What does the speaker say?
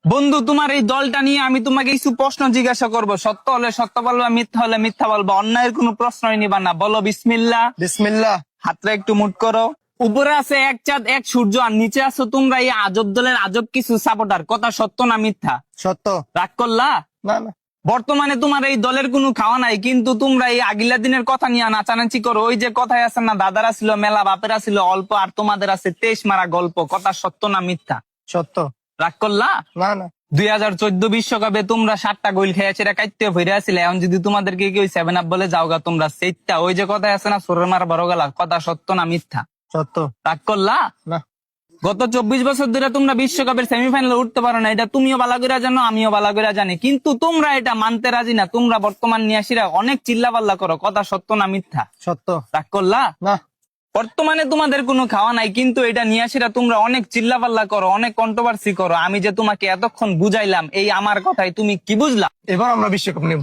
বন্ধু, তোমার এই দলটা নিয়ে আমি তোমাকে কিছু প্রশ্ন জিজ্ঞাসা করব। সত্য হলে সত্য বলবা, মিথ্যা হলে মিথ্যা বলবা। অন্যায়ের কোনো প্রশ্নই নিবা না। বলো বিসমিল্লাহ। বিসমিল্লাহ। হাতটা একটু মুট করো। উপরে আছে এক চাঁদ এক সূর্য, আর নিচে আছো তোমরা এই আজব দলের আজব কিছু সাপোর্টার। কথা সত্য না মিথ্যা? সত্য। রাগ করলা? না না। বর্তমানে তোমার এই দলের কোনো খাওয়া নাই, কিন্তু তোমরা এই আগিলা দিনের কথা নিয়ে নাচানাচি করো। ওই যে কথায় আছে না, দাদারা ছিল মেলা, বাপেরা ছিল অল্প, আর তোমাদের আছে 23 মারা গল্প। কথা সত্য না মিথ্যা? সত্য। রাগ করলা? না না। 2014 বিশ্বকাপে তোমরা 7টা গোল খেয়েছে, এটা কাইতে ফিরে আসলে। এখন যদি তোমাদেরকে কেউ 7 আপ বলে যাওগা তোমরা সেইটা, ওই যে কথা আছে না, সোরের মার বড় গেলা। কথা সত্য না মিথ্যা? সত্য। রাগ করলা? না। গত 24 বছর ধরে তোমরা বিশ্বকাপের সেমিফাইনালে উঠতে পারো না, এটা তুমিও ভালো করে জানো, আমিও ভালো করে জানি, কিন্তু তোমরা এটা মানতে রাজি না। তোমরা বর্তমান নিয়াসীরা অনেক চিল্লাপাল্লা করো। কথা সত্য না মিথ্যা? সত্য। রাগ করলা? না। বর্তমানে তোমাদের কোনো খাওয়া নাই, কিন্তু এটা নিয়াসীরা তোমরা অনেক চিল্লাপাল্লা করো, অনেক কন্ট্রোভার্সি করো। আমি যে তোমাকে এতক্ষণ বুঝাইলাম, এই আমার কথাই তুমি কি বুঝলা? এবার আমরা বিশ্বকাপ নেব।